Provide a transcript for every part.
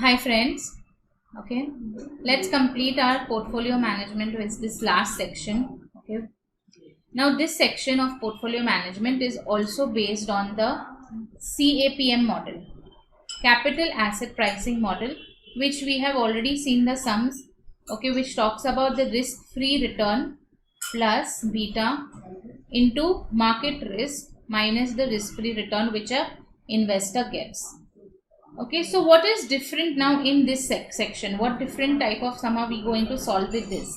Hi friends, okay, let's complete our portfolio management with this last section. Okay, now this section of portfolio management is also based on the CAPM model, capital asset pricing model, which we have already seen the sums, okay, which talks about the risk free return plus beta into market risk minus the risk free return which a investor gets. Okay, so what is different now in this section? What different type of sum are we going to solve with this?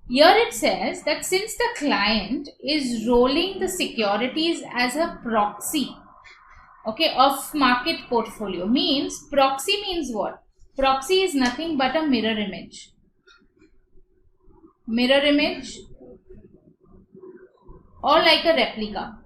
Here it says that since the client is rolling the securities as a proxy, okay, of market portfolio, means proxy means what? Proxy is nothing but a mirror image. Mirror image or like a replica.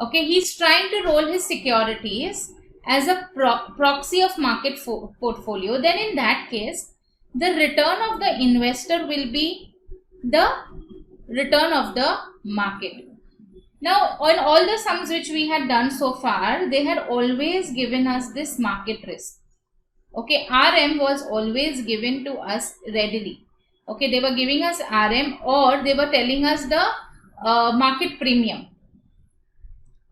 Okay, he's trying to roll his securities as a proxy of market portfolio. Then in that case, the return of the investor will be the return of the market. Now, on all the sums which we had done so far, they had always given us this market risk. Okay, RM was always given to us readily. Okay, they were giving us RM or they were telling us the market premium.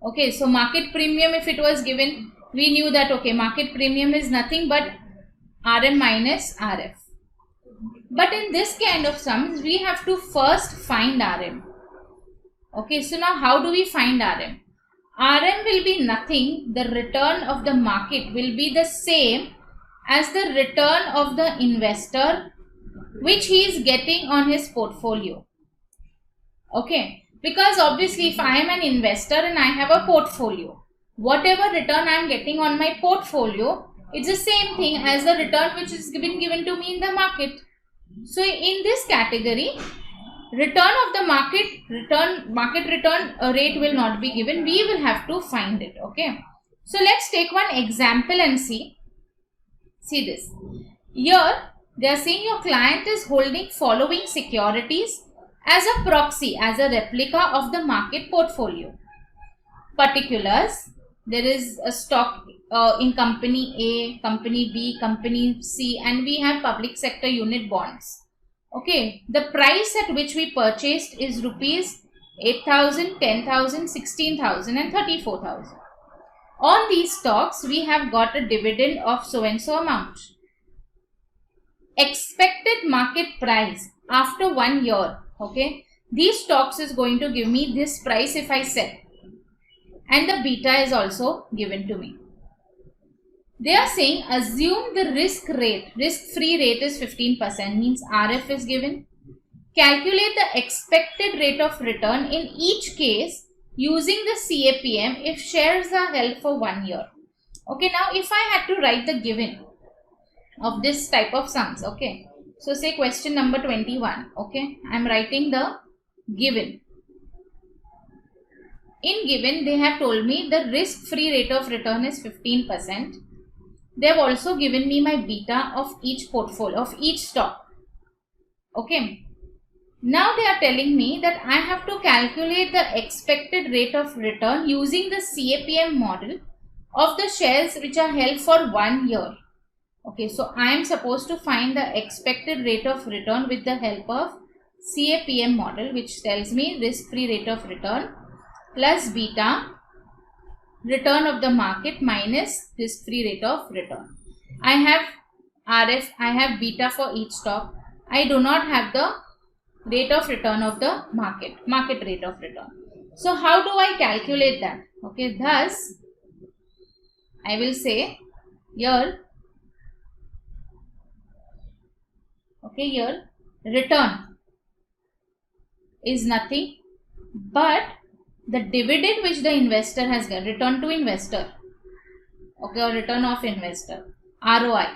Okay, so market premium, if it was given, we knew that, okay, market premium is nothing but RM minus RF. But in this kind of sums, we have to first find RM. Okay, so now how do we find RM? RM will be nothing, the return of the market will be the same as the return of the investor which he is getting on his portfolio. Okay. Because obviously if I am an investor and I have a portfolio, whatever return I am getting on my portfolio, it's the same thing as the return which is given to me in the market. So in this category, return of the market return rate will not be given. We will have to find it. Okay. So let's take one example and see. See this. Here they are saying your client is holding following securities as a proxy, as a replica of the market portfolio. Particulars, there is a stock in company A, company B, company C, and we have public sector unit bonds. Okay, the price at which we purchased is rupees 8,000, 10,000, 16,000 and 34,000. On these stocks, we have got a dividend of so and so amount. Expected market price after 1 year. Okay, these stocks is going to give me this price if I sell, and the beta is also given to me. They are saying assume the risk-free rate is 15%, means RF is given. Calculate the expected rate of return in each case using the CAPM if shares are held for 1 year. Okay, now if I had to write the given of this type of sums, okay. So say question number 21, okay, I am writing the given. In given, they have told me the risk-free rate of return is 15%. They have also given me my beta of each portfolio, of each stock. Okay. Now they are telling me that I have to calculate the expected rate of return using the CAPM model of the shares which are held for 1 year. Okay, so I am supposed to find the expected rate of return with the help of CAPM model, which tells me risk-free rate of return plus beta, return of the market minus risk-free rate of return. I have RF, I have beta for each stock. I do not have the rate of return of the market rate of return. So how do I calculate that? Okay, thus I will say here, okay, here return is nothing but the dividend which the investor has got, return to investor, okay, or return of investor, ROI,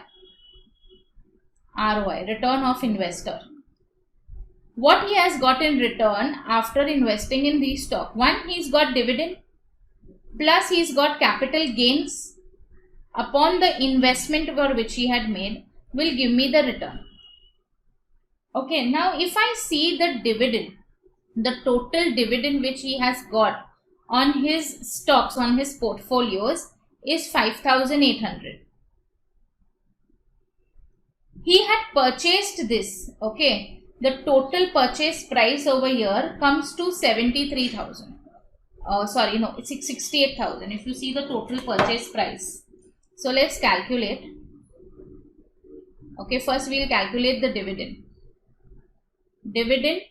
return of investor. What he has got in return after investing in these stock? One, he's got dividend plus he's got capital gains upon the investment for which he had made will give me the return. Okay, now if I see the dividend, the total dividend which he has got on his stocks, on his portfolios is 5,800. He had purchased this, okay. The total purchase price over here comes to 73,000. Sorry, no, it's 68,000 if you see the total purchase price. So let's calculate. Okay, first we'll calculate the dividend. Dividend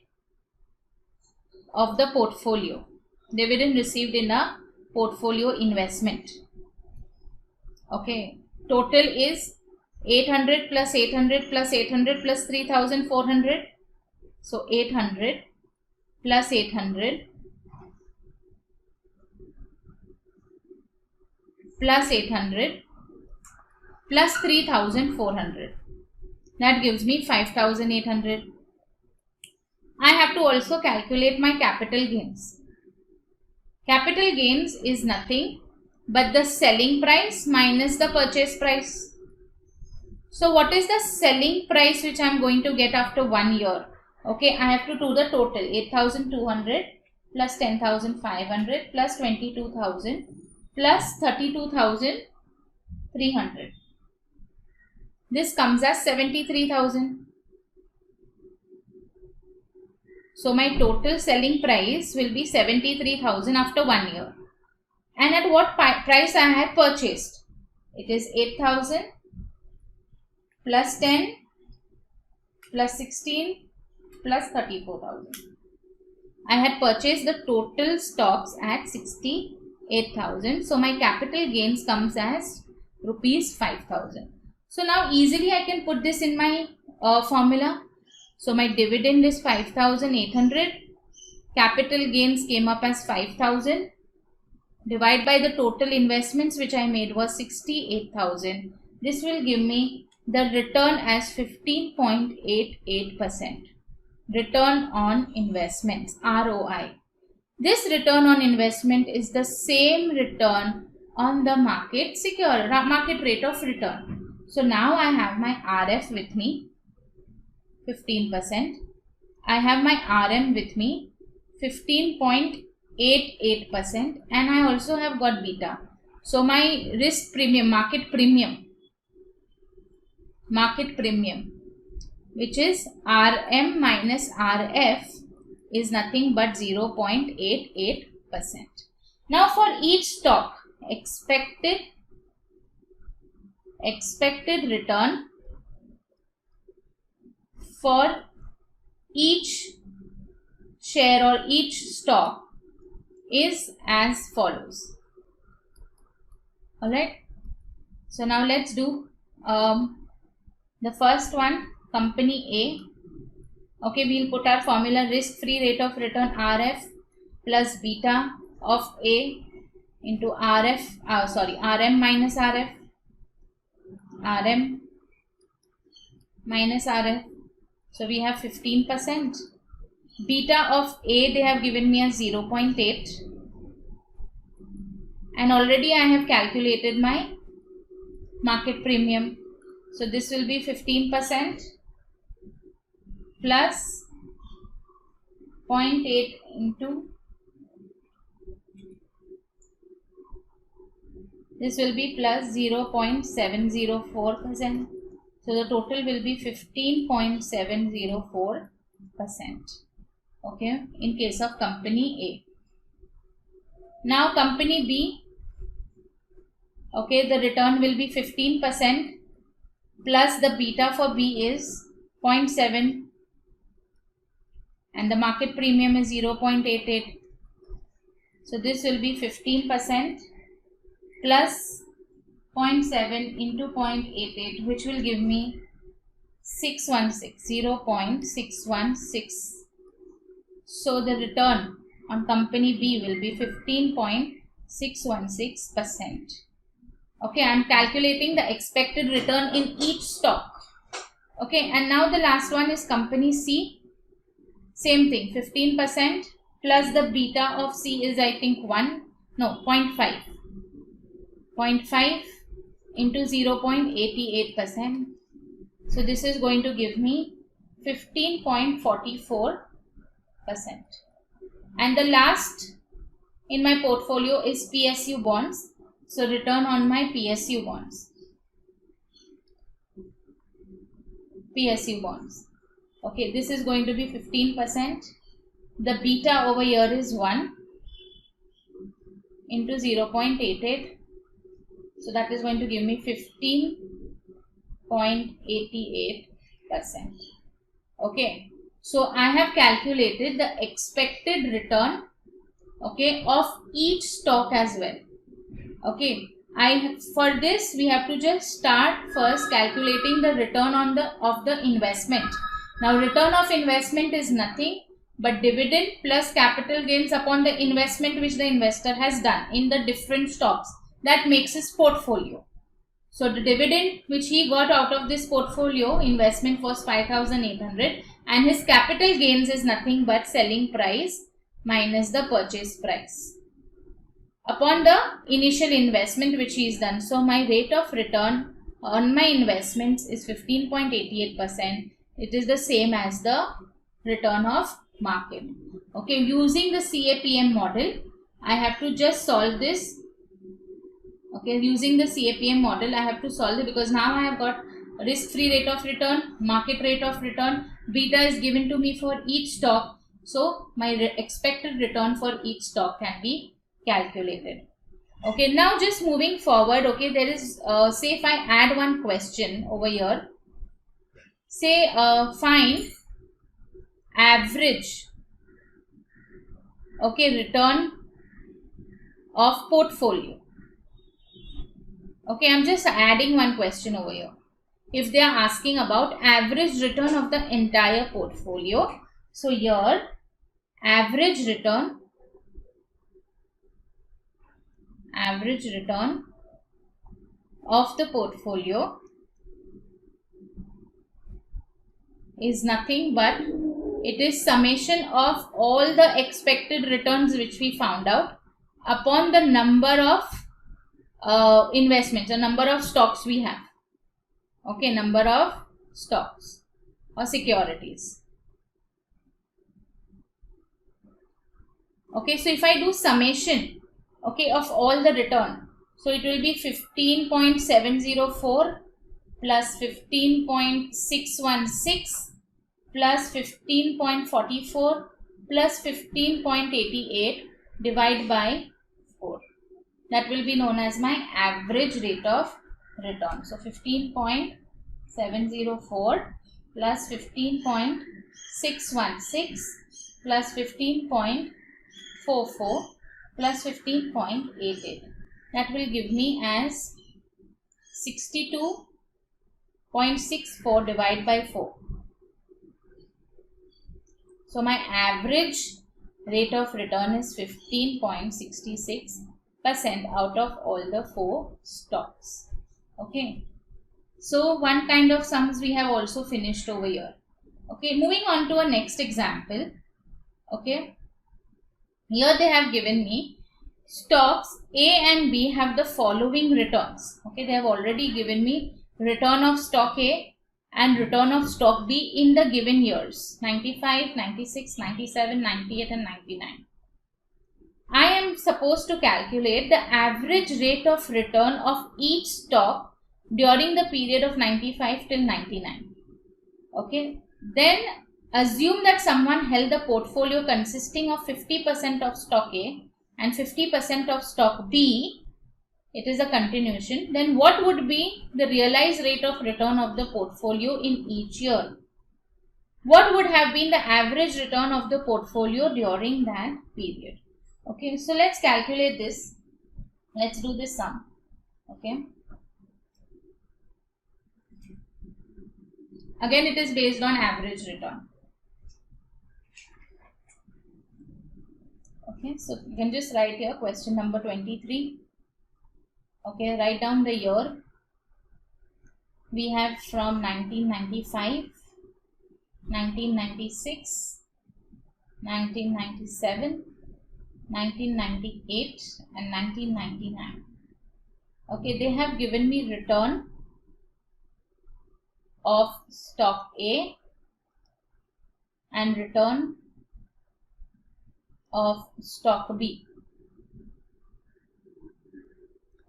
of the portfolio. Dividend received in a portfolio investment. Okay, total is 800 plus 800 plus 800 plus 3,400. So 800 plus 800 plus 800 plus 3,400. That gives me 5,800. I have to also calculate my capital gains. Capital gains is nothing but the selling price minus the purchase price. So what is the selling price which I am going to get after 1 year? Okay, I have to do the total. 8,200 plus 10,500 plus 22,000 plus 32,300. This comes as 73,000. So my total selling price will be 73,000 after 1 year. And at what price I had purchased? It is 8,000 plus 10 plus 16 plus 34,000. I had purchased the total stocks at 68,000. So my capital gains comes as rupees 5,000. So now easily I can put this in my formula. So my dividend is 5,800. Capital gains came up as 5,000. Divide by the total investments which I made was 68,000. This will give me the return as 15.88%. Return on investments, ROI. This return on investment is the same return on the market rate of return. So now I have my RF with me, 15%. I have my RM with me, 15.88%, and I also have got beta. So my risk premium, market premium, which is RM minus RF, is nothing but 0.88%. Now for each stock, expected return for each share or each stock is as follows. Alright, so now let's do the first one, company A. Okay, we'll put our formula risk-free rate of return RF plus beta of A into RM minus RF, RM minus RF. So we have 15%. Beta of A they have given me as 0.8. And already I have calculated my market premium. So this will be 15% plus 0.8 into, this will be plus 0.704%. So the total will be 15.704%. Okay, in case of company A. Now company B, okay, the return will be 15% plus the beta for B is 0.7 and the market premium is 0.88. So this will be 15% plus 0.7 into 0.88, which will give me 0.616. So the return on company B will be 15.616%. Okay, I am calculating the expected return in each stock. Okay, and now the last one is company C. Same thing, 15% plus the beta of C is I think 0.5. 0.5 into 0.88%. So this is going to give me 15.44%. And the last in my portfolio is PSU bonds. So return on my PSU bonds. PSU bonds. Okay, this is going to be 15%. The beta over here is 1 into 0.88. So that is going to give me 15.88%. Okay, so I have calculated the expected return, okay, of each stock as well. Okay, for this we have to just start first calculating the return on the investment. Now return of investment is nothing but dividend plus capital gains upon the investment which the investor has done in the different stocks. That makes his portfolio. So the dividend which he got out of this portfolio investment was 5,800, and his capital gains is nothing but selling price minus the purchase price upon the initial investment which he is done. So my rate of return on my investments is 15.88%. It is the same as the return of market. Okay, using the CAPM model, I have to just solve this. Okay, using the CAPM model, I have to solve it because now I have got risk-free rate of return, market rate of return, beta is given to me for each stock. So my expected return for each stock can be calculated. Okay, now just moving forward, okay, there is, say if I add one question over here, say find average, okay, return of portfolio. Okay, I'm just adding one question over here. If they are asking about average return of the entire portfolio, so here average return of the portfolio is nothing but it is summation of all the expected returns which we found out upon the number of investments, a number of stocks we have. Okay, number of stocks or securities. Okay, so if I do summation, okay, of all the return, so it will be 15.704 plus 15.616 plus 15.44 plus 15.88 divided by 4. That will be known as my average rate of return. So 15.704 plus 15.616 plus 15.44 plus 15.88. That will give me as 62.64 divided by 4. So my average rate of return is 15.66% out of all the 4 stocks. Okay, so one kind of sums we have also finished over here. Okay, moving on to a next example. Okay, here they have given me stocks A and B have the following returns. Okay, they have already given me return of stock A and return of stock B in the given years 95, 96, 97, 98 and 99. I am supposed to calculate the average rate of return of each stock during the period of 95 till 99. Okay, then assume that someone held a portfolio consisting of 50% of stock A and 50% of stock B. It is a continuation. Then what would be the realized rate of return of the portfolio in each year? What would have been the average return of the portfolio during that period? Okay, so let's calculate this. Let's do this sum. Okay. Again, it is based on average return. Okay, so you can just write here question number 23. Okay, write down the year. We have from 1995, 1996, 1997, 1998 and 1999. Okay, they have given me return of stock A and return of stock B.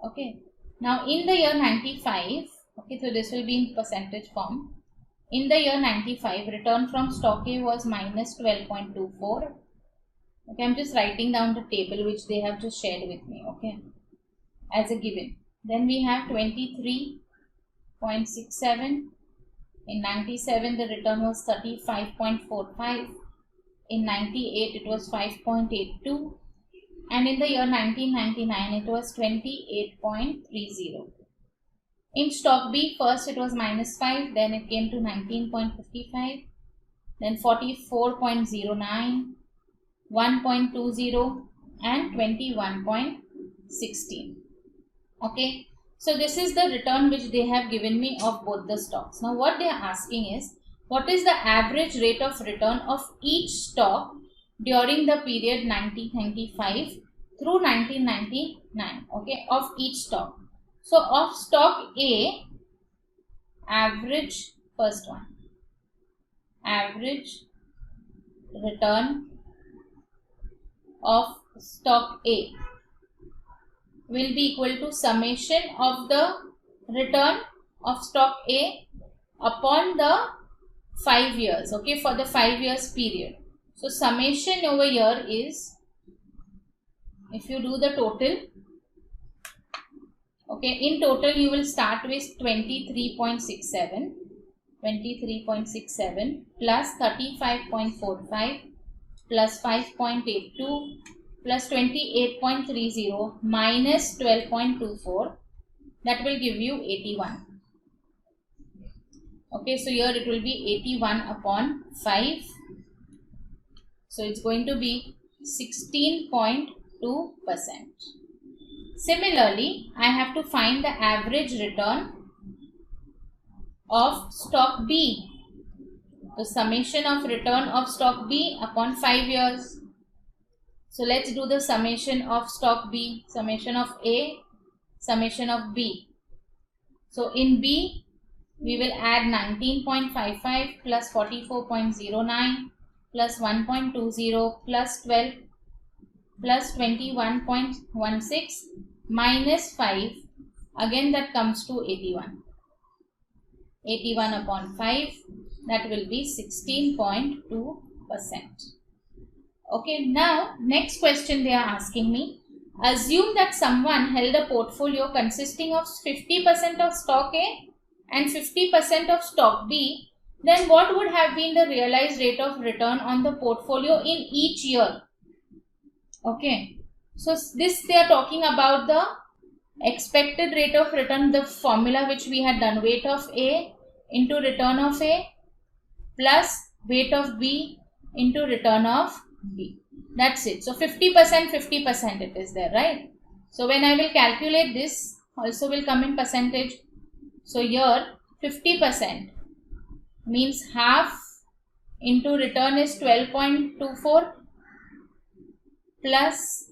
Okay. Now in the year 95, okay, so this will be in percentage form. In the year 95, return from stock A was minus 12.24. Okay, I'm just writing down the table which they have just shared with me, okay, as a given. Then we have 23.67. In 97, the return was 35.45. In 98, it was 5.82. And in the year 1999, it was 28.30. In stock B, first it was minus 5, then it came to 19.55, then 44.09, 1.20 and 21.16. Okay, so this is the return which they have given me of both the stocks. Now what they are asking is, what is the average rate of return of each stock during the period 1995 through 1999, okay, of each stock. So of stock A, average, first one, average return of stock A will be equal to summation of the return of stock A upon the 5 years, okay, for the 5 years period. So summation over here is, if you do the total, okay, in total you will start with 23.67 plus 35.45 plus 5.82 plus 28.30 minus 12.24, that will give you 81. Okay, so here it will be 81 upon 5. So it's going to be 16.2%. Similarly, I have to find the average return of stock B. The summation of return of stock B upon 5 years. So let's do the summation of stock B, summation of A, summation of B. So in B, we will add 19.55 plus 44.09 plus 1.20 plus 12 plus 21.16 minus 5, again that comes to 81. 81 upon 5, that will be 16.2%. Okay, now next question they are asking me. Assume that someone held a portfolio consisting of 50% of stock A and 50% of stock B, then what would have been the realized rate of return on the portfolio in each year? Okay, so this they are talking about the expected rate of return, the formula which we had done, weight of A into return of A plus weight of B into return of B. That's it. So 50%, 50% it is there, right? So when I will calculate this, also will come in percentage. So here 50% means half into return is 12.24 plus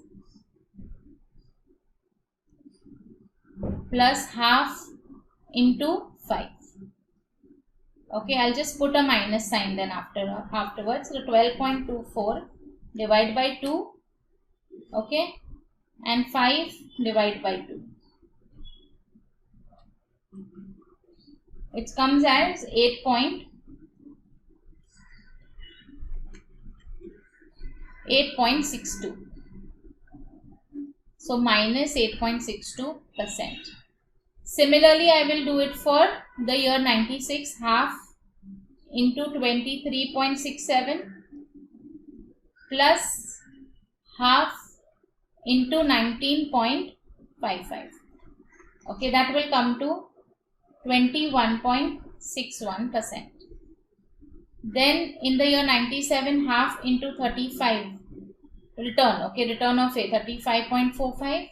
half into 5. Okay, I'll just put a minus sign then afterwards. So 12.24 divide by 2, okay, and 5 divide by 2. It comes as 8.62. So minus 8.62%. Similarly, I will do it for the year 96, half into 23.67 plus half into 19.55. Okay, that will come to 21.61%. Then in the year 97, half into 35 return, okay, return of A 35.45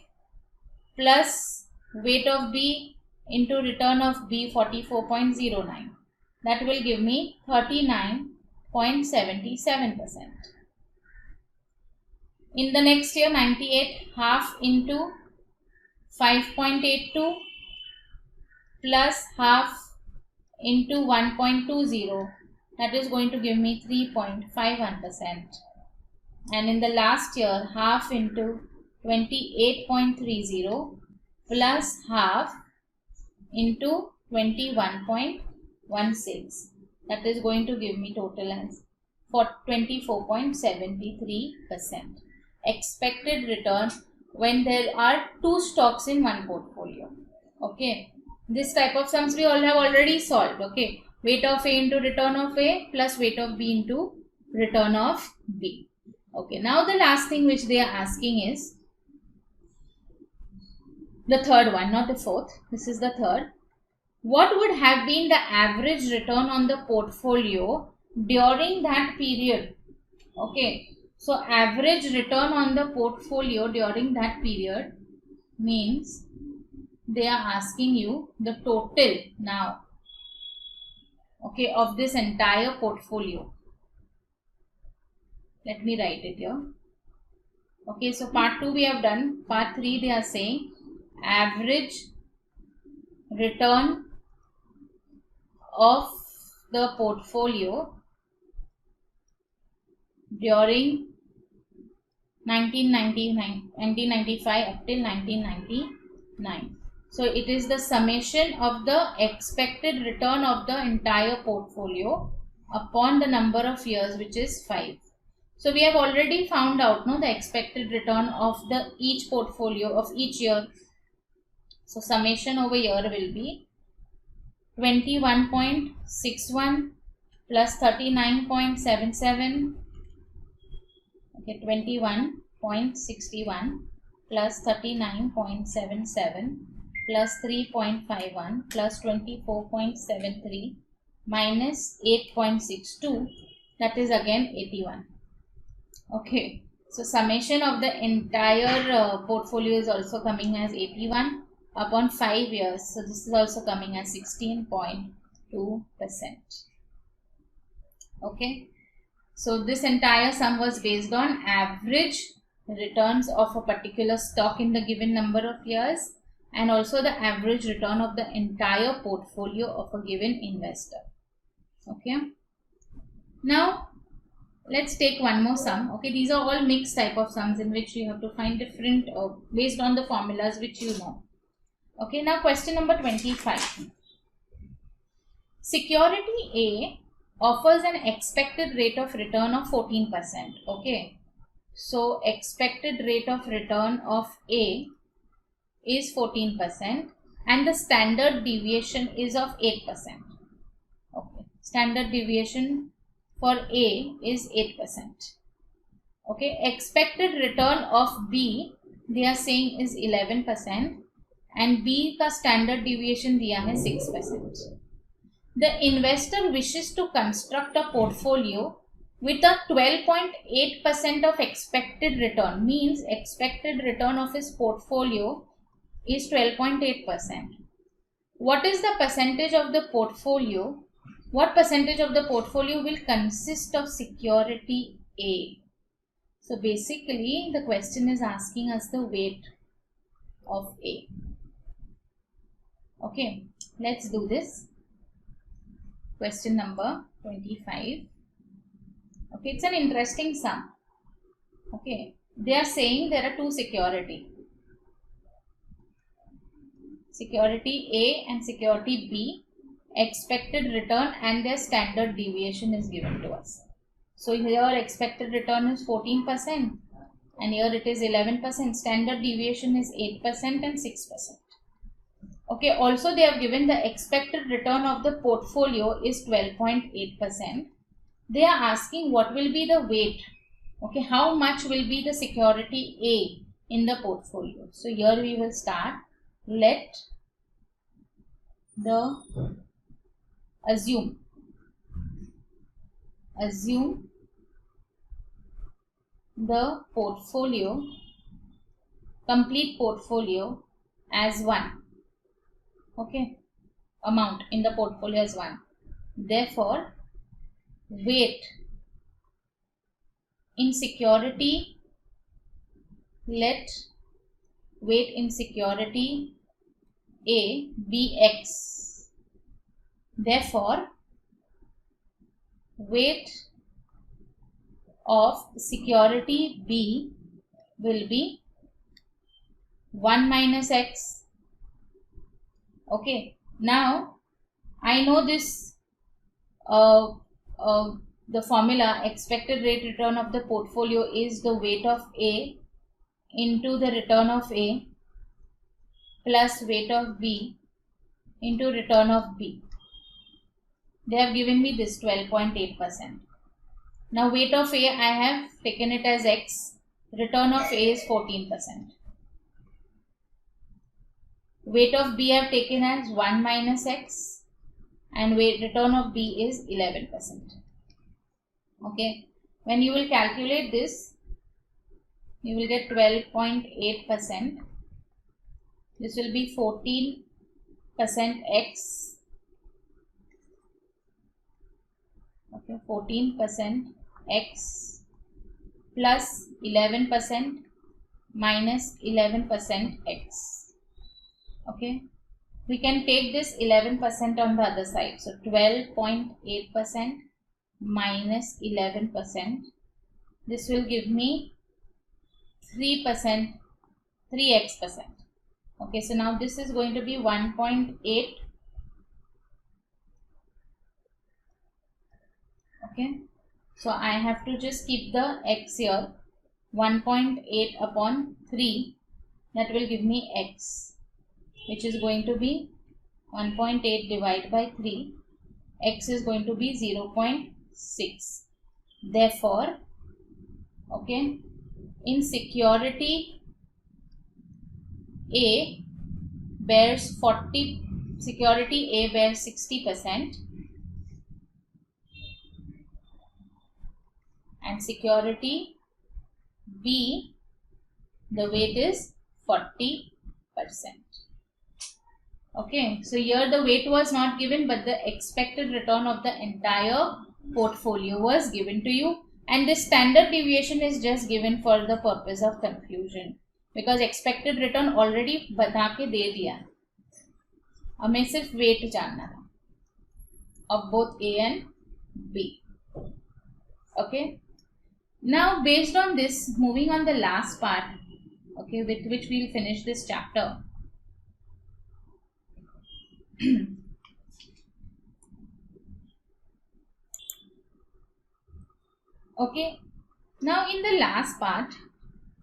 plus weight of B into return of B 44.09. That will give me 39.77%. In the next year 98, half into 5.82 plus half into 1.20, that is going to give me 3.51%. And in the last year, half into 28.30 plus half into 21.16. That is going to give me total as for 24.73% expected return when there are two stocks in one portfolio. Okay, this type of sums we all have already solved. Okay, weight of A into return of A plus weight of B into return of B. Okay, now the last thing which they are asking is the third one, not the fourth. This is the third. What would have been the average return on the portfolio during that period? Okay, so average return on the portfolio during that period means they are asking you the total now, okay, of this entire portfolio. Let me write it here. Okay, so part 2 we have done. Part 3 they are saying average return of the portfolio during 1995 up till 1999. So it is the summation of the expected return of the entire portfolio upon the number of years, which is 5. So we have already found out the expected return of the each portfolio of each year. So summation over here will be 21.61 plus 39.77. Okay, 21.61 plus 39.77 plus 3.51 plus 24.73 minus 8.62, that is again 81. Okay, so summation of the entire portfolio is also coming as 81 upon 5 years. So this is also coming as 16.2%. Okay, so this entire sum was based on average returns of a particular stock in the given number of years and also the average return of the entire portfolio of a given investor. Okay, now let's take one more sum. Okay, these are all mixed type of sums in which you have to find different based on the formulas which you know. Okay, now question number 25. Security A offers an expected rate of return of 14%. Okay, so expected rate of return of A is 14% and the standard deviation is of 8%. Okay, standard deviation for A is 8%. Okay, expected return of B they are saying is 11% and B का standard deviation दिया है 6%. The investor wishes to construct a portfolio with a 12.8% of expected return, means expected return of his portfolio is 12.8%. What is the percentage of the portfolio? What percentage of the portfolio will consist of security A? So basically the question is asking us the weight of A. Okay, let's do this. Question number 25. Okay, it's an interesting sum. Okay, they are saying there are two security A and security B. Expected return and their standard deviation is given to us. So here expected return is 14% and here it is 11%. Standard deviation is 8% and 6%. Okay, also they have given the expected return of the portfolio is 12.8%. They are asking what will be the weight. Okay, how much will be the security A in the portfolio. So here we will start. Let the assume the portfolio, complete portfolio as 1. Okay, amount in the portfolio as 1. Therefore, weight in security, let weight in security A be X. Therefore, weight of security B will be 1 minus X Okay, now I know this the formula expected rate return of the portfolio is the weight of A into the return of A plus weight of B into return of B. They have given me this 12.8%. Now weight of A, I have taken it as X. Return of A is 14%. Weight of B I have taken as 1 minus X, and return of B is 11%. Okay. When you will calculate this, you will get 12.8%. This will be 14% X. Okay, 14% X plus 11% minus 11% X. Okay, we can take this 11% on the other side. So 12.8% minus 11%. This will give me 3%, 3x%. Okay, so now this is going to be 1.8. Okay, so I have to just keep the x here. 1.8 upon 3, that will give me x, which is going to be 1.8 divided by 3. X is going to be 0.6. Therefore, okay, in security A bears 40, security A bears 60%, and security B, the weight is 40%. Okay, so here the weight was not given, but the expected return of the entire portfolio was given to you, and this standard deviation is just given for the purpose of confusion, because expected return already बता के दे दिया, हमें सिर्फ weight जानना था of both A and B. Okay, now based on this, moving on the last part, okay, with which we will finish this chapter. Okay, now in the last part,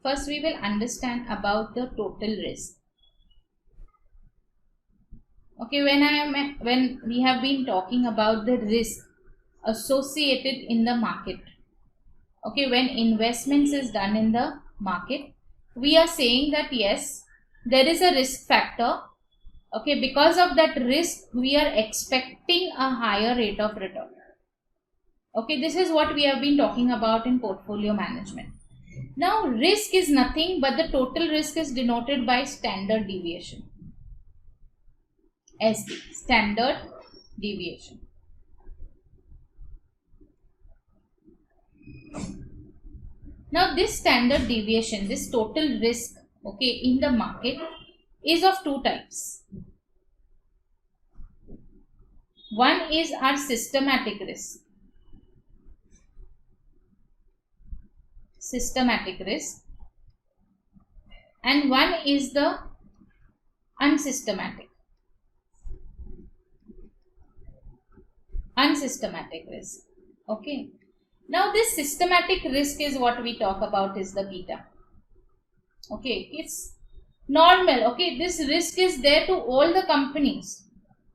first we will understand about the total risk. Okay, when we have been talking about the risk associated in the market, okay, when investments is done in the market, we are saying that yes, there is a risk factor. Okay, because of that risk, we are expecting a higher rate of return. Okay, this is what we have been talking about in portfolio management. Now, risk is nothing but the total risk is denoted by standard deviation. SD, standard deviation. Now, this standard deviation, this total risk, okay, in the market is of two types. One is our systematic risk. Systematic risk, and one is the unsystematic risk. Okay, now this systematic risk is what we talk about is the beta. Okay, it's normal. Okay, this risk is there to all the companies.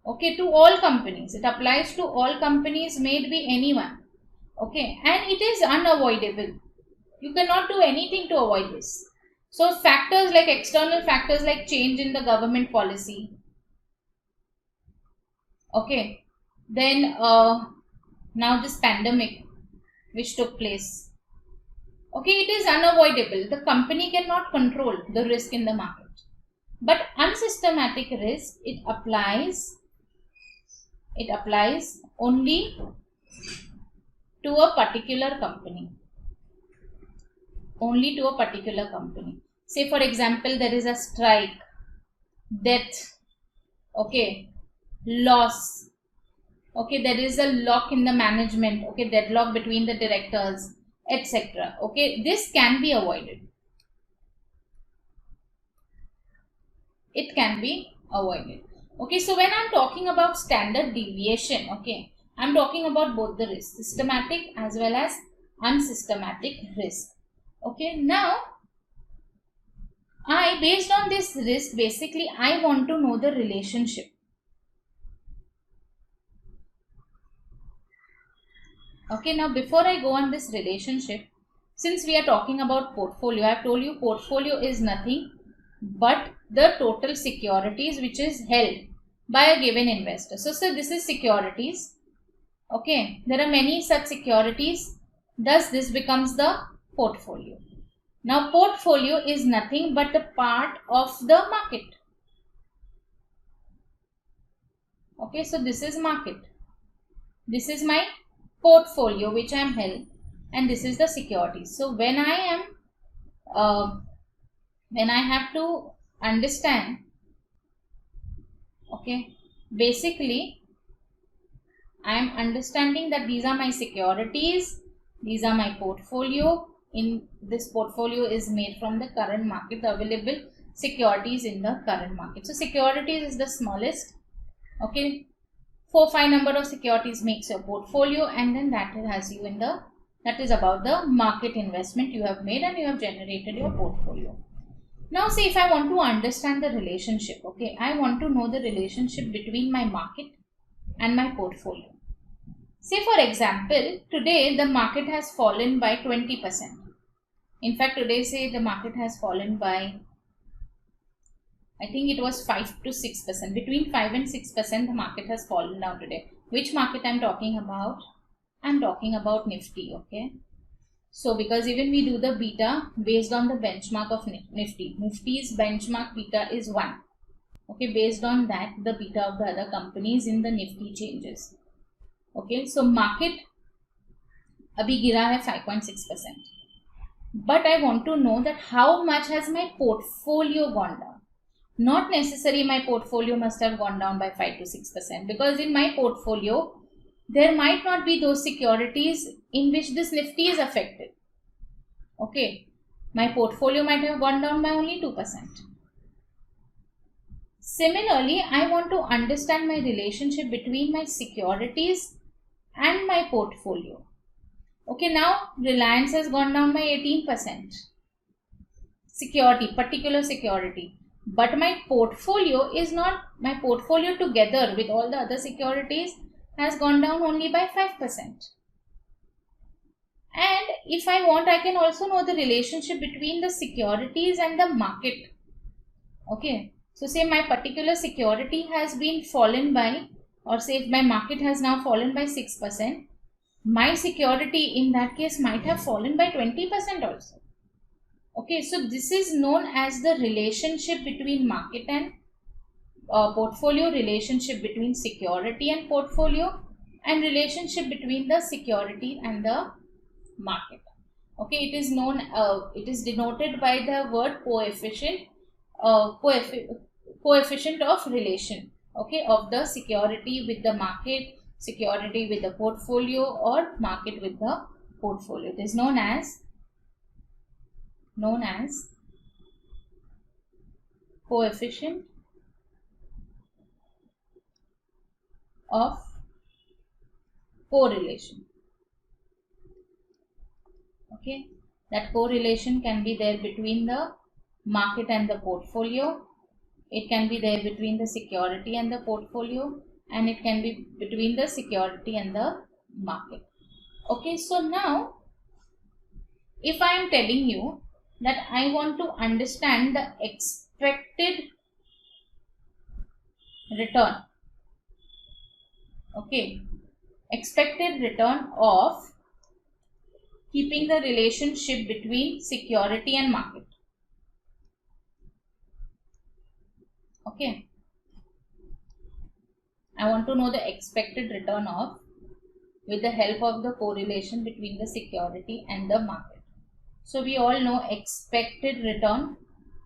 Okay, to all companies, it applies to all companies, may it be anyone. Okay, and it is unavoidable. You cannot do anything to avoid this. So factors like external factors like change in the government policy. Okay, then now this pandemic which took place. Okay, it is unavoidable. The company cannot control the risk in the market. But unsystematic risk, it applies only to a particular company. Only to a particular company. Say for example, there is a strike, death, okay, loss, okay, there is a lock in the management, okay, deadlock between the directors, etc. Okay, this can be avoided. It can be avoided. Okay, so when I'm talking about standard deviation, okay, I'm talking about both the risk, systematic as well as unsystematic risk. Okay, now based on this risk, basically I want to know the relationship. Okay, now before I go on this relationship, since we are talking about portfolio, I have told you portfolio is nothing but the total securities which is held by a given investor. So this is securities. Okay, there are many such securities. Thus, this becomes the portfolio. Now, portfolio is nothing but a part of the market. Okay, so this is market. This is my portfolio which I am held, and this is the securities. So when I have to understand, okay, basically I am understanding that these are my securities, these are my portfolio. In this portfolio is made from the current market, the available securities in the current market. So securities is the smallest. Okay, 4-5 number of securities makes your portfolio, and then that has you in the, that is about the market investment you have made and you have generated your portfolio. Now see, if I want to understand the relationship, okay, I want to know the relationship between my market and my portfolio. Say for example, today the market has fallen by 20%. In fact, today say the market has fallen by, I think it was 5 to 6%. Between 5 and 6% the market has fallen down today. Which market I'm talking about? I'm talking about Nifty, okay. So because even we do the beta based on the benchmark of Nifty. Nifty's benchmark beta is 1. Okay, based on that the beta of the other companies in the Nifty changes. Okay, so market abhi gira hai 5.6%. But I want to know that how much has my portfolio gone down. Not necessarily my portfolio must have gone down by 5 to 6%, because in my portfolio there might not be those securities in which this Nifty is affected. Okay, my portfolio might have gone down by only 2%. Similarly, I want to understand my relationship between my securities and my portfolio. Okay, now Reliance has gone down by 18%. Security, particular security. But my portfolio is not, my portfolio together with all the other securities has gone down only by 5%. And if I want, I can also know the relationship between the securities and the market. Okay, so say my particular security has been fallen by, or say if my market has now fallen by 6%, my security in that case might have fallen by 20% also. Okay, so this is known as the relationship between market and portfolio, relationship between security and portfolio, and relationship between the security and the market. Okay, it is known, it is denoted by the word coefficient, coefficient of relation, okay, of the security with the market, security with the portfolio, or market with the portfolio. It is known as coefficient of correlation. Okay, that correlation can be there between the market and the portfolio. It can be there between the security and the portfolio, and it can be between the security and the market. Okay, so now if I am telling you that I want to understand the expected return, okay, expected return of keeping the relationship between security and market. Okay, I want to know the expected return of, with the help of the correlation between the security and the market. So we all know expected return.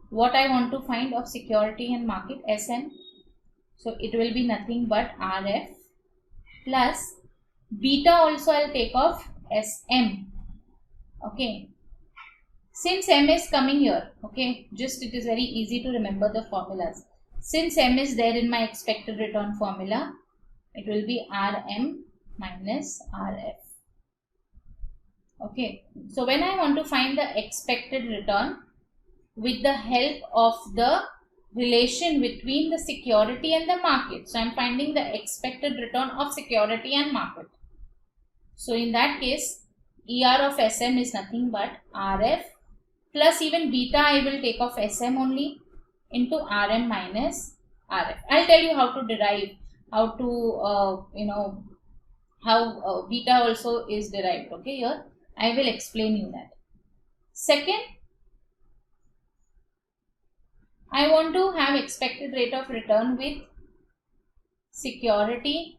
What I want to find of security and market, SN. So it will be nothing but RF plus beta also I'll take off SM. Okay, since M is coming here, okay, just it is very easy to remember the formulas. Since M is there in my expected return formula, it will be RM minus RF. Okay, so when I want to find the expected return with the help of the relation between the security and the market, so I am finding the expected return of security and market. So in that case, ER of SM is nothing but RF plus even beta I will take of SM only into RM minus RF. I'll tell you how to derive, how to how beta also is derived. Okay, here I will explain you that. Second, I want to have expected rate of return with security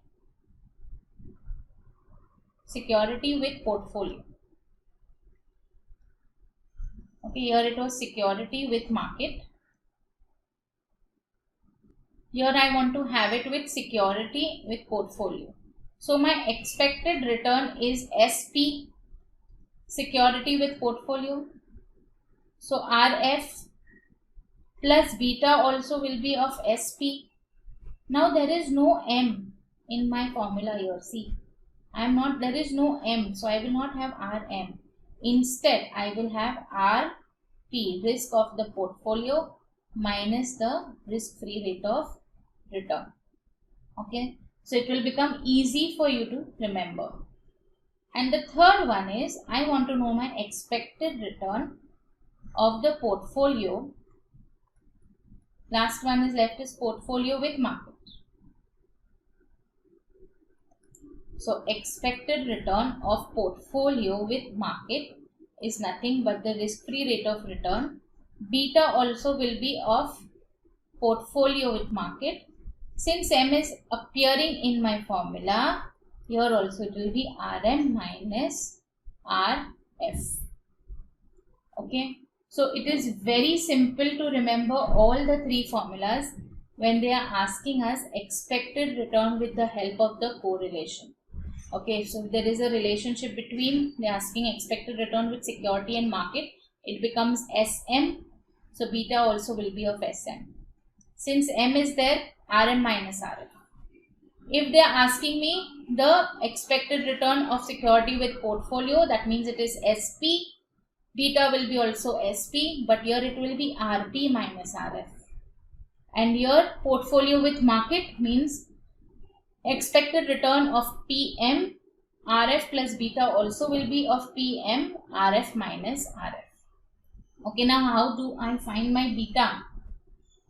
with portfolio. Okay, here it was security with market. Here I want to have it with security with portfolio. So my expected return is SP, security with portfolio. So RF plus beta also will be of SP. Now there is no M in my formula here. See, there is no M, so I will not have RM. Instead, I will have RP, risk of the portfolio, minus the risk-free rate of return. Okay, so it will become easy for you to remember. And the third one is, I want to know my expected return of the portfolio. Last one is left is portfolio with market. So expected return of portfolio with market is nothing but the risk-free rate of return. Beta also will be of portfolio with market. Since M is appearing in my formula, here also it will be RM minus RF. Okay. So it is very simple to remember all the three formulas when they are asking us expected return with the help of the correlation. Okay, so there is a relationship between, they are asking expected return with security and market, it becomes SM. So beta also will be of SM. Since M is there, RM minus RF. If they are asking me the expected return of security with portfolio, that means it is SP. Beta will be also SP, but here it will be RP minus RF. And here portfolio with market means expected return of PM, RF plus beta also will be of PM, RF minus RF. Okay, now how do I find my beta?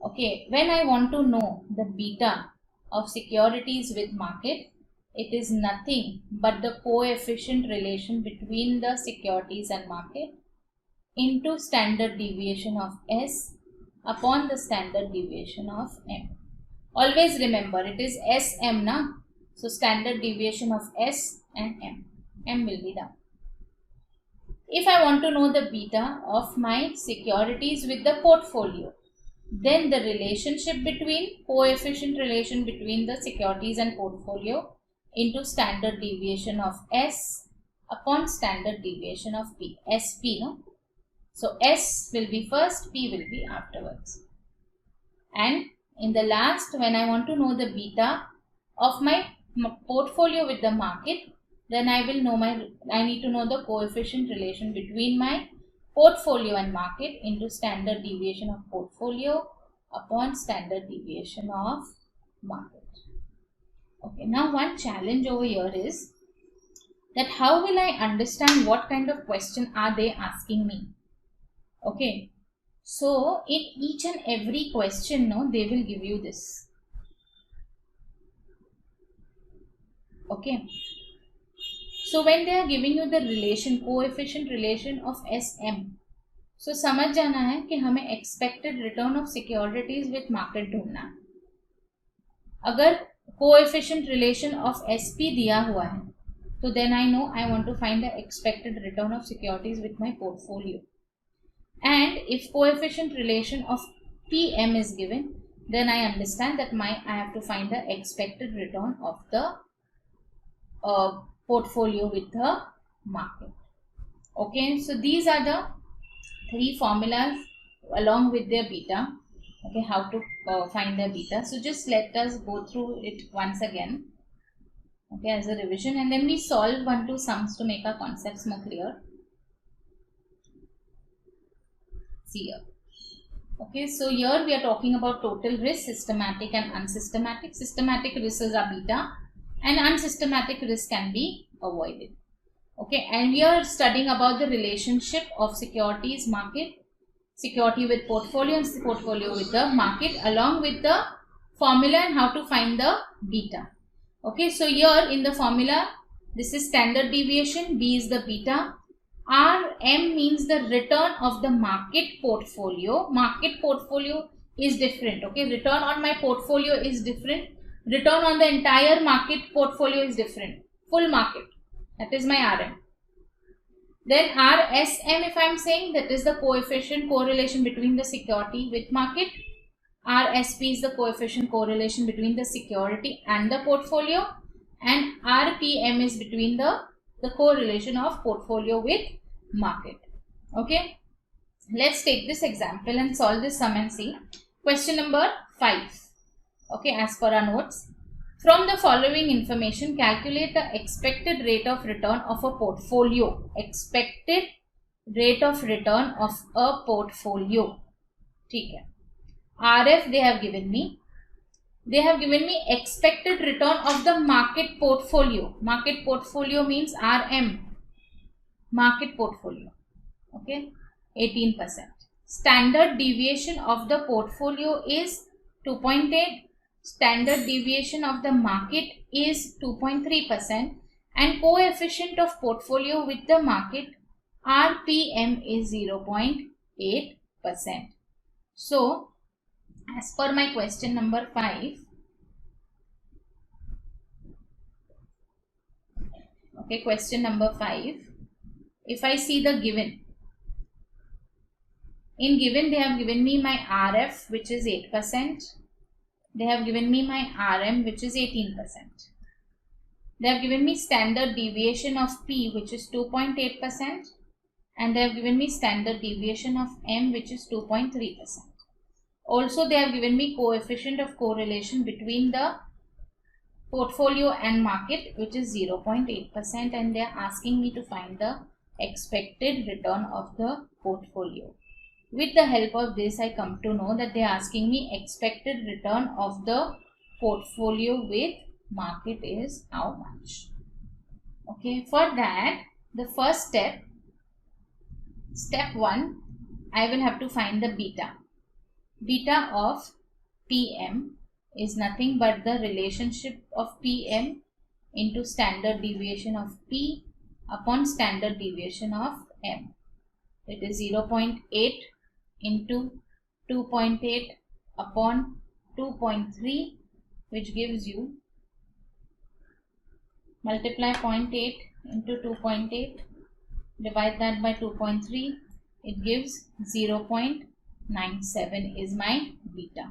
Okay, when I want to know the beta of securities with market, it is nothing but the coefficient relation between the securities and market into standard deviation of S upon the standard deviation of M. Always remember it is SM na, so standard deviation of S and M. M will be done. If I want to know the beta of my securities with the portfolio, then the relationship between coefficient relation between the securities and portfolio into standard deviation of S upon standard deviation of P. SP, no? So S will be first, P will be afterwards. And in the last, when I want to know the beta of my portfolio with the market, then I need to know the coefficient relation between my portfolio and market into standard deviation of portfolio upon standard deviation of market. Okay, now one challenge over here is that how will I understand what kind of question are they asking me? Okay, so in each and every question, no, they will give you this. Okay, so when they are giving you the relation, coefficient relation of SM, so समझ जाना है कि हमें expected return of securities with market ढूंढना है. अगर coefficient relation of SP दिया हुआ है, तो then I know I want to find the expected return of securities with my portfolio. And if coefficient relation of PM is given, then I understand that I have to find the expected return of the portfolio with the market. Okay, so these are the three formulas along with their beta. Okay, how to find the beta. So just let us go through it once again, okay, as a revision, and then we solve 1-2 sums to make our concepts more clear. See here. Okay, so here we are talking about total risk, systematic and unsystematic. Systematic risks are beta and unsystematic risk can be avoided. Okay, and we are studying about the relationship of securities market, security with portfolio and portfolio with the market, along with the formula and how to find the beta. Okay, so here in the formula, this is standard deviation, B is the beta, RM means the return of the market portfolio. Market portfolio is different. Okay, return on my portfolio is different. Return on the entire market portfolio is different. Full market, that is my RM. Then RSM, if I am saying, that is the coefficient correlation between the security with market. RSP is the coefficient correlation between the security and the portfolio, and RPM is between the correlation of portfolio with market. Okay, let's take this example and solve this sum and see. Question number 5. Okay, as per our notes, from the following information, calculate the expected rate of return of a portfolio. Expected rate of return of a portfolio. Okay. RF they have given me. They have given me expected return of the market portfolio. Market portfolio means RM. Market portfolio. Okay. 18%. Standard deviation of the portfolio is 2.8. Standard deviation of the market is 2.3%, and coefficient of portfolio with the market RPM is 0.8%. So, as per my question number 5, okay, question number 5, if I see the given, in given they have given me my RF which is 8%. They have given me my RM which is 18%. They have given me standard deviation of P which is 2.8%, and they have given me standard deviation of M which is 2.3%. Also they have given me coefficient of correlation between the portfolio and market which is 0.8%, and they are asking me to find the expected return of the portfolio. With the help of this, I come to know that they are asking me expected return of the portfolio with market is how much. Okay, for that, the first step, step 1, I will have to find the beta. Beta of PM is nothing but the relationship of PM into standard deviation of P upon standard deviation of M. It is 0.8 into 2.8 upon 2.3, which gives you, multiply 0.8 into 2.8, divide that by 2.3, it gives 0.97 is my beta.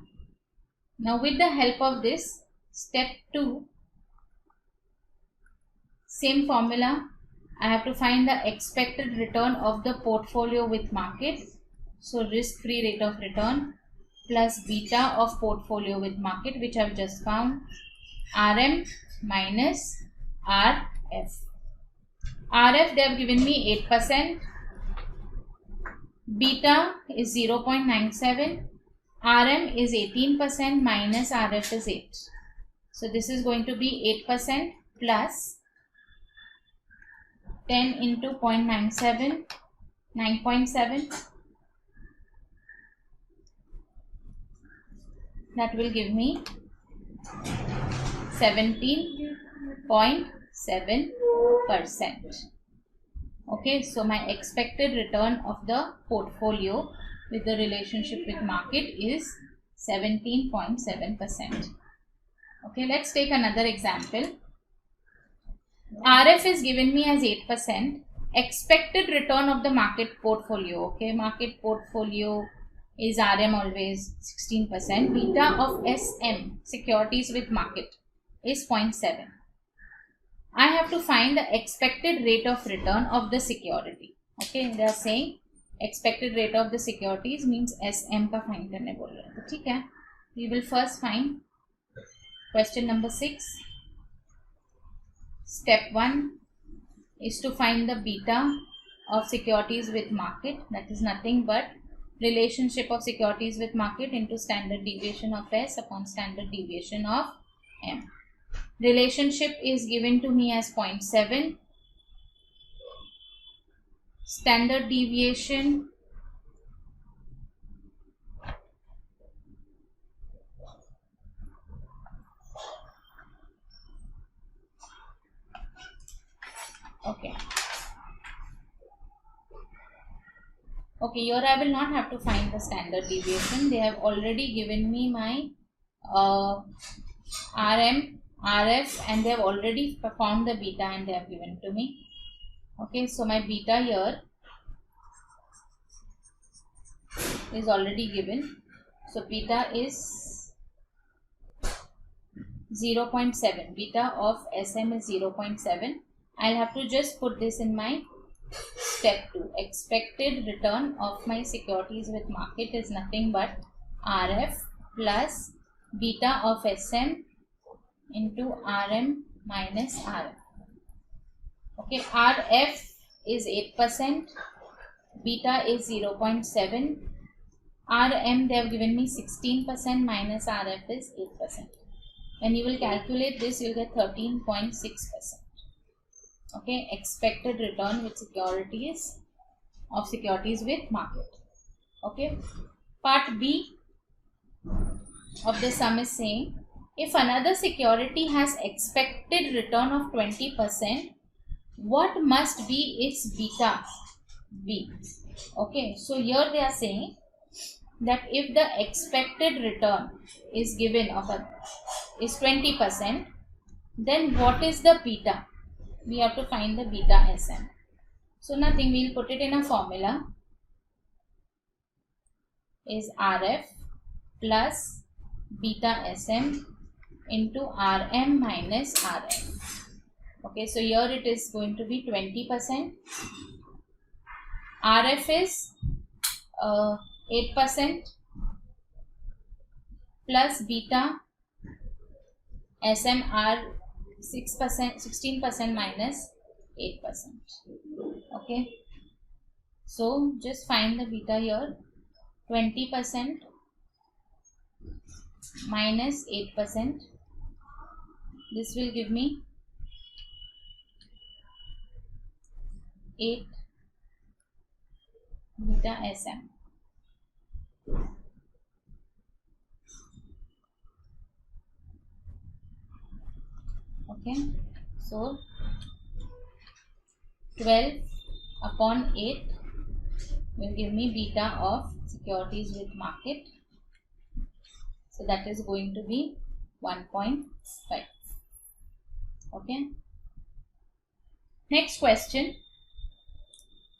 Now with the help of this, step 2, same formula, I have to find the expected return of the portfolio with market. So risk-free rate of return plus beta of portfolio with market, which I have just found, RM minus RF. RF they have given me 8%, beta is 0.97, RM is 18% minus RF is 8. So this is going to be 8% plus 10 into 0.97, 9.7. That will give me 17.7%. Okay, so my expected return of the portfolio with the relationship with market is 17.7%. Okay, let's take another example. RF is given me as 8%. Expected return of the market portfolio. Okay, market portfolio is RM always 16%. Beta of SM, securities with market, is 0.7. I have to find the expected rate of return of the security. Okay, they are saying expected rate of the securities means SM का find करने बोल रहे हैं, तो ठीक है. We will first find question number 6. Step 1 is to find the beta of securities with market, that is nothing but relationship of securities with market into standard deviation of S upon standard deviation of M. Relationship is given to me as 0.7. Standard deviation okay, here I will not have to find the standard deviation. They have already given me my RM, RF, and they have already found the beta and they have given to me. Okay, so my beta here is already given. So beta is 0.7. Beta of SM is 0.7. I'll have to just put this in my step 2. Expected return of my securities with market is nothing but RF plus beta of SM into RM minus RF. Okay, RF is 8%, beta is 0.7, RM they have given me 16% minus RF is 8%. When you will calculate this, you will get 13.6%. Okay, expected return with securities of securities with market. Okay, part B of the sum is saying if another security has expected return of 20%, what must be its beta B? Okay, so here they are saying that if the expected return is given of is 20%, then what is the beta? We have to find the beta SM. So nothing, we will put it in a formula, is RF plus beta SM into RM minus RF. Okay, so here it is going to be 20%. RF is 8% plus beta SMR 6%, 16% minus 8%. Okay, so just find the beta here. 20% minus 8%. This will give me 8 beta SM. Okay, so 12 upon 8 will give me beta of securities with market. So that is going to be 1.5. Okay. Next question.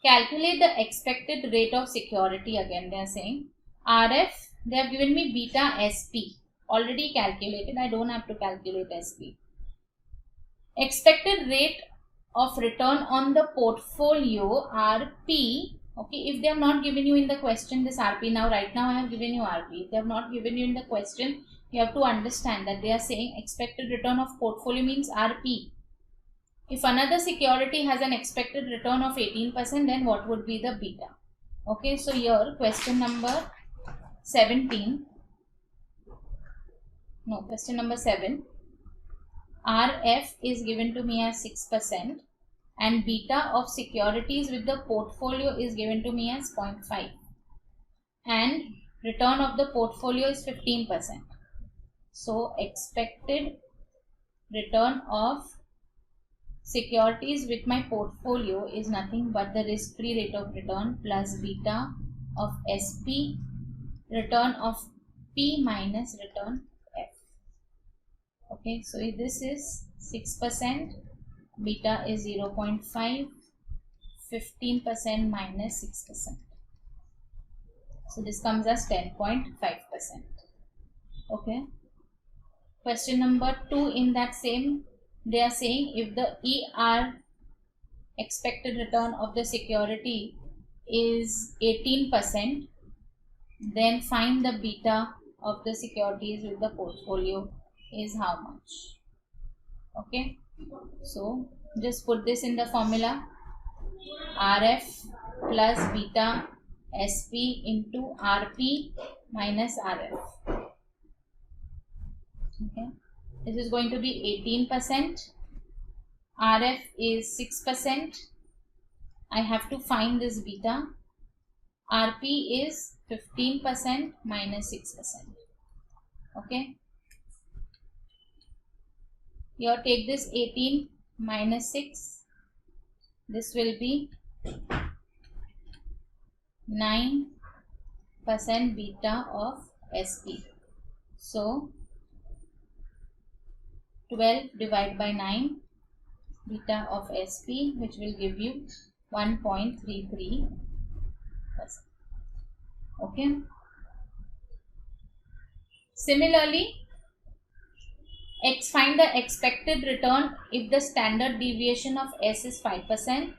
Calculate the expected rate of security. Again they are saying RF, they have given me beta SP. Already calculated. I don't have to calculate SP. Expected rate of return on the portfolio RP. Okay, if they have not given you in the question this RP, now right now I have given you RP. If they have not given you in the question, you have to understand that they are saying expected return of portfolio means RP. If another security has an expected return of 18%, then what would be the beta? Okay, so here question number 17. No, question number 7. RF is given to me as 6% and beta of securities with the portfolio is given to me as 0.5 and return of the portfolio is 15%. So expected return of securities with my portfolio is nothing but the risk-free rate of return plus beta of SP, return of P minus return F. Okay, so if this is 6%, beta is 0.5, 15% minus 6%. So this comes as 10.5%. Okay. Question number 2 in that same, they are saying if the ER expected return of the security is 18%, then find the beta of the securities with the portfolio is how much. Okay, so just put this in the formula. RF plus beta SP into RP minus RF. Okay, this is going to be 18%. RF is 6%. I have to find this beta. RP is 15% minus 6%. Okay, here take this 18 minus 6. This will be 9% beta of SP. So 12 divided by 9 beta of SP, which will give you 1.33%. Okay. Similarly, find the expected return if the standard deviation of S is 5%.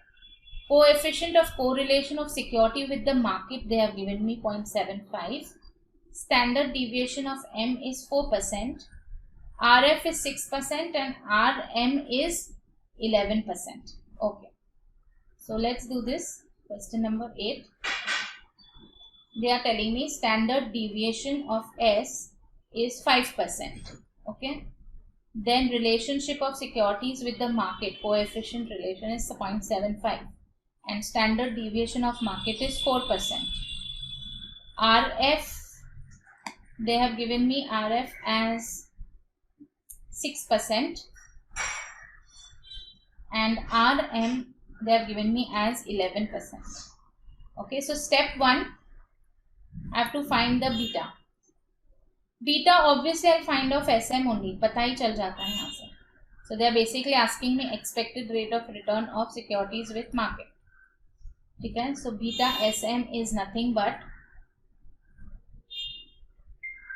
Coefficient of correlation of security with the market, they have given me 0.75. Standard deviation of M is 4%. RF is 6% and RM is 11%. Okay. So let's do this. Question number 8. They are telling me standard deviation of S is 5%. Okay. Then relationship of securities with the market, coefficient relation is 0.75. And standard deviation of market is 4%. RF, they have given me RF as 6% and RM they have given me as 11%. Okay, so step 1, I have to find the beta. Beta obviously I'll find of SM only, पता ही चल जाता है यहाँ से. So they are basically asking me expected rate of return of securities with market. ठीक है, so beta SM is nothing but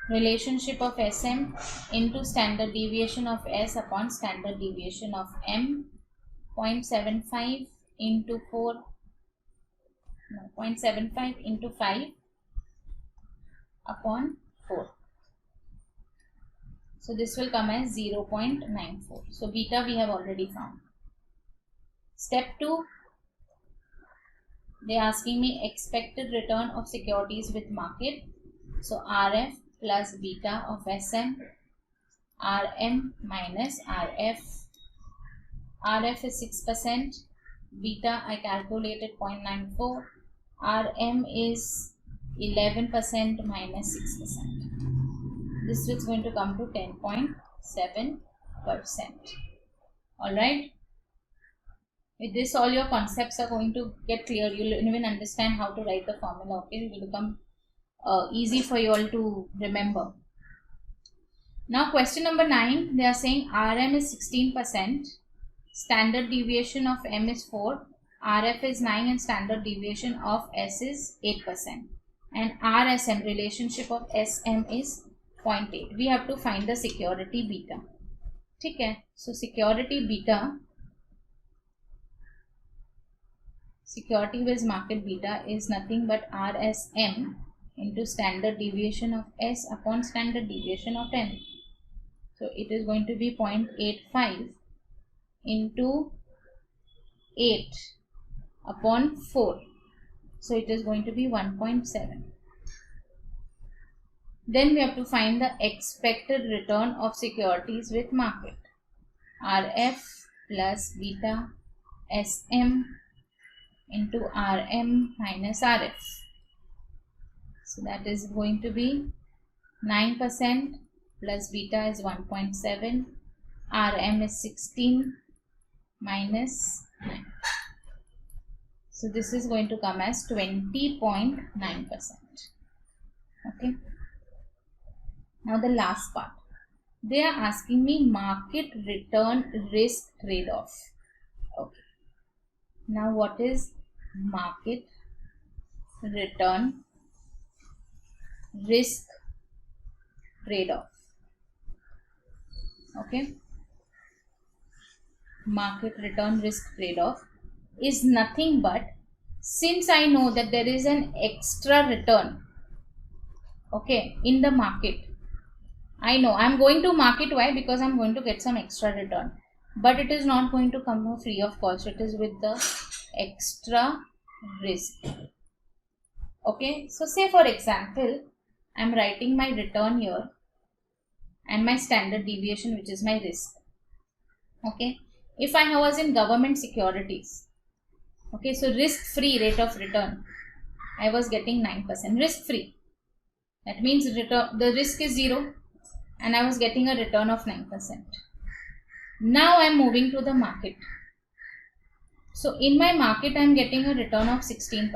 relationship of SM into standard deviation of S upon standard deviation of M. 0.75 into 4, no, 0.75 into 5 upon 4. So this will come as 0.94. So beta we have already found. Step 2, they are asking me expected return of securities with market. So RF plus beta of SM, RM minus RF. RF is 6%, beta I calculated 0.94, RM is 11% minus 6%. This is going to come to 10.7%. Alright. With this, all your concepts are going to get clear. You will even understand how to write the formula. Okay, it will become easy for you all to remember. Now question number 9, they are saying RM is 16%. Standard deviation of M is 4, RF is 9 and standard deviation of S is 8%. And RSM, relationship of SM is 0.8. We have to find the security beta. ठीक है, so security beta, security with market beta is nothing but RSM into standard deviation of S upon standard deviation of M. So it is going to be 0.85 into 8 upon 4. So it is going to be 1.7. Then we have to find the expected return of securities with market. RF plus beta SM into RM minus RF. So that is going to be 9% plus beta is 1.7. RM is 16 minus 9. So this is going to come as 20.9%. Okay. Now the last part. They are asking me market return risk trade-off. Okay. Now what is market return risk trade-off? Okay. Market return risk trade-off is nothing but since I know that there is an extra return, okay, in the market, I know I'm going to market. Why? Because I'm going to get some extra return, but it is not going to come free of cost. It is with the extra risk. Okay, so say for example, I'm writing my return here and my standard deviation, which is my risk. Okay, if I was in government securities, okay, so risk free rate of return, I was getting 9% risk free. That means the risk is 0 and I was getting a return of 9%. Now I am moving to the market. So in my market I am getting a return of 16%.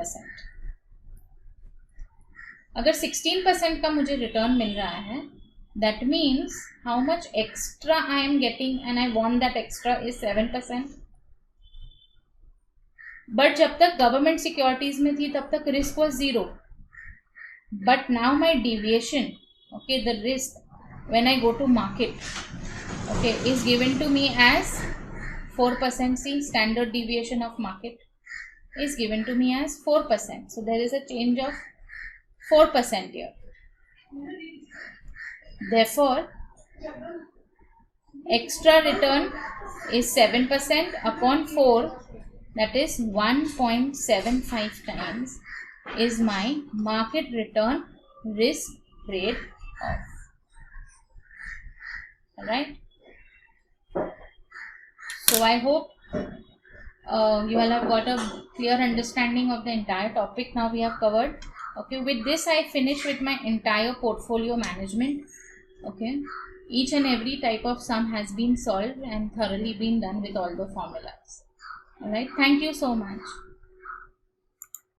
अगर 16% का मुझे return मिल रहा है, that means how much extra I am getting, and I want that extra is 7%. But जब तक government securities में थी तब तक risk was 0. But now my deviation, okay, the risk when I go to market, okay, is given to me as 4%. See, standard deviation of market is given to me as 4%. So there is a change of 4% here. Therefore, extra return is 7% upon 4, that is 1.75 times is my market return risk rate of. Alright. So I hope you all have got a clear understanding of the entire topic now we have covered. Okay, with this I finish with my entire portfolio management. Okay, each and every type of sum has been solved and thoroughly been done with all the formulas. Alright, thank you so much.